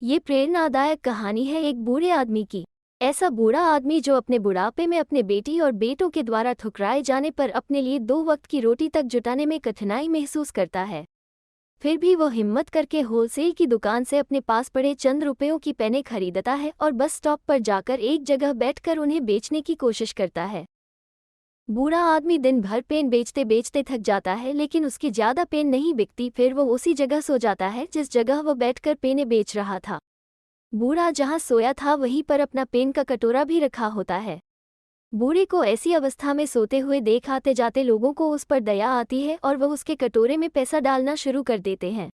ये प्रेरणादायक कहानी है एक बूढ़े आदमी की। ऐसा बूढ़ा आदमी जो अपने बुढ़ापे में अपने बेटी और बेटों के द्वारा ठुकराए जाने पर अपने लिए 2 वक्त की रोटी तक जुटाने में कठिनाई महसूस करता है। फिर भी वो हिम्मत करके होलसेल की दुकान से अपने पास पड़े चंद रुपयों की पेनें खरीदता है और बस स्टॉप पर जाकर एक जगह बैठकर उन्हें बेचने की कोशिश करता है। बूढ़ा आदमी दिन भर पेन बेचते बेचते थक जाता है, लेकिन उसकी ज्यादा पेन नहीं बिकती। फिर वो उसी जगह सो जाता है जिस जगह वो बैठकर पेनें बेच रहा था। बूढ़ा जहां सोया था वहीं पर अपना पेन का कटोरा भी रखा होता है। बूढ़े को ऐसी अवस्था में सोते हुए देख आते जाते लोगों को उस पर दया आती है और वह उसके कटोरे में पैसा डालना शुरू कर देते हैं।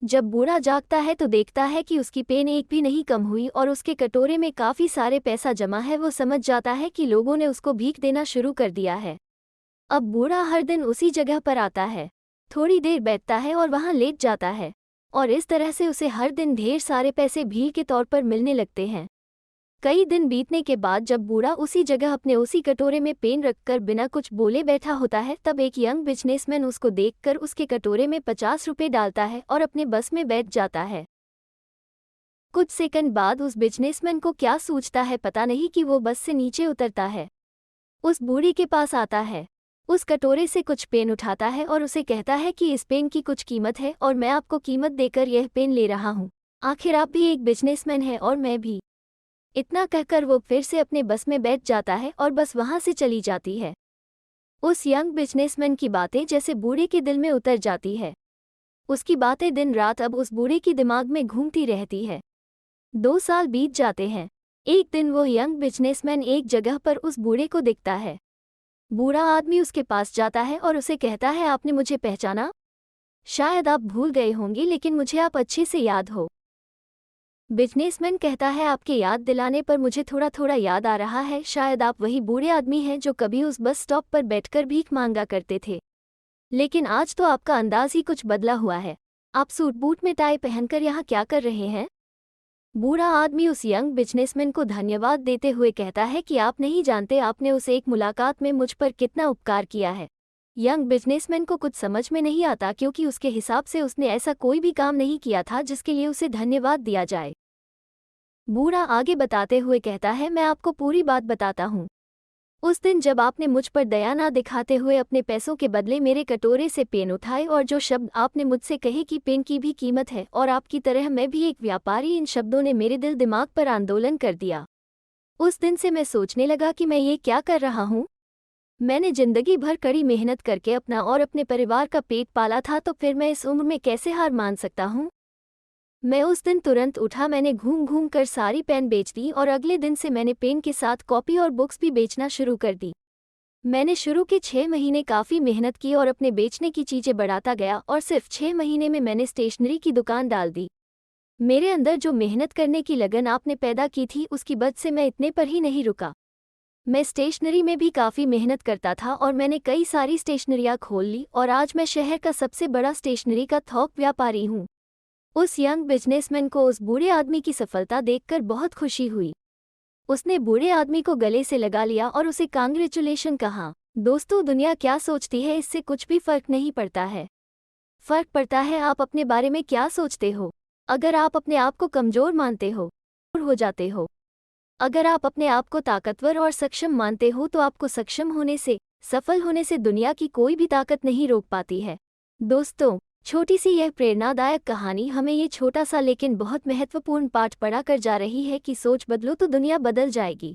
जब बूढ़ा जागता है तो देखता है कि उसकी पेन एक भी नहीं कम हुई और उसके कटोरे में काफी सारे पैसा जमा है। वो समझ जाता है कि लोगों ने उसको भीख देना शुरू कर दिया है। अब बूढ़ा हर दिन उसी जगह पर आता है, थोड़ी देर बैठता है और वहां लेट जाता है, और इस तरह से उसे हर दिन ढेर सारे पैसे भीख के तौर पर मिलने लगते हैं। कई दिन बीतने के बाद जब बूढ़ा उसी जगह अपने उसी कटोरे में पेन रखकर बिना कुछ बोले बैठा होता है, तब एक यंग बिजनेसमैन उसको देखकर उसके कटोरे में 50 रुपये डालता है और अपने बस में बैठ जाता है। कुछ सेकंड बाद उस बिजनेसमैन को क्या सूझता है पता नहीं कि वो बस से नीचे उतरता है, उस बूढ़ी के पास आता है, उस कटोरे से कुछ पेन उठाता है और उसे कहता है कि इस पेन की कुछ कीमत है और मैं आपको कीमत देकर यह पेन ले रहा हूँ। आखिर आप भी एक बिजनेसमैन हैं और मैं भी। इतना कहकर वो फिर से अपने बस में बैठ जाता है और बस वहां से चली जाती है। उस यंग बिजनेसमैन की बातें जैसे बूढ़े के दिल में उतर जाती है। उसकी बातें दिन रात अब उस बूढ़े की दिमाग में घूमती रहती है। 2 साल बीत जाते हैं। एक दिन वो यंग बिजनेसमैन एक जगह पर उस बूढ़े को दिखता है। बूढ़ा आदमी उसके पास जाता है और उसे कहता है, आपने मुझे पहचाना? शायद आप भूल गए होंगे, लेकिन मुझे आप अच्छे से याद हो। बिजनेसमैन कहता है, आपके याद दिलाने पर मुझे थोड़ा थोड़ा याद आ रहा है। शायद आप वही बूढ़े आदमी हैं जो कभी उस बस स्टॉप पर बैठकर भीख मांगा करते थे। लेकिन आज तो आपका अंदाज ही कुछ बदला हुआ है। आप सूट बूट में टाई पहनकर यहाँ क्या कर रहे हैं? बूढ़ा आदमी उस यंग बिजनेसमैन को धन्यवाद देते हुए कहता है कि आप नहीं जानते आपने उस एक मुलाकात में मुझ पर कितना उपकार किया है। यंग बिजनेसमैन को कुछ समझ में नहीं आता, क्योंकि उसके हिसाब से उसने ऐसा कोई भी काम नहीं किया था जिसके लिए उसे धन्यवाद दिया जाए। बूढ़ा आगे बताते हुए कहता है, मैं आपको पूरी बात बताता हूँ। उस दिन जब आपने मुझ पर दया ना दिखाते हुए अपने पैसों के बदले मेरे कटोरे से पेन उठाए और जो शब्द आपने मुझसे कहे कि पेन की भी कीमत है और आपकी तरह मैं भी एक व्यापारी, इन शब्दों ने मेरे दिल दिमाग पर आंदोलन कर दिया। उस दिन से मैं सोचने लगा कि मैं ये क्या कर रहा हूँ। मैंने जिंदगी भर कड़ी मेहनत करके अपना और अपने परिवार का पेट पाला था, तो फिर मैं इस उम्र में कैसे हार मान सकता हूँ। मैं उस दिन तुरंत उठा, मैंने घूम घूम कर सारी पेन बेच दी और अगले दिन से मैंने पेन के साथ कॉपी और बुक्स भी बेचना शुरू कर दी। मैंने शुरू के 6 महीने काफ़ी मेहनत की और अपने बेचने की चीज़ें बढ़ाता गया, और सिर्फ 6 महीने में मैंने स्टेशनरी की दुकान डाल दी। मेरे अंदर जो मेहनत करने की लगन आपने पैदा की थी, उसकी वजह से मैं इतने पर ही नहीं रुका। मैं स्टेशनरी में भी काफ़ी मेहनत करता था और मैंने कई सारी स्टेशनरियाँ खोल ली और आज मैं शहर का सबसे बड़ा स्टेशनरी का थोक व्यापारी हूँ। उस यंग बिजनेसमैन को उस बूढ़े आदमी की सफलता देखकर बहुत खुशी हुई। उसने बूढ़े आदमी को गले से लगा लिया और उसे कांग्रेचुलेशन कहा। दोस्तों, दुनिया क्या सोचती है इससे कुछ भी फर्क नहीं पड़ता है। फर्क पड़ता है आप अपने बारे में क्या सोचते हो। अगर आप अपने आप को कमज़ोर मानते हो जाते हो। अगर आप अपने आप को ताकतवर और सक्षम मानते हो तो आपको सक्षम होने से, सफल होने से दुनिया की कोई भी ताकत नहीं रोक पाती है। दोस्तों, छोटी सी यह प्रेरणादायक कहानी हमें ये छोटा सा लेकिन बहुत महत्वपूर्ण पाठ पढ़ा कर जा रही है कि सोच बदलो तो दुनिया बदल जाएगी।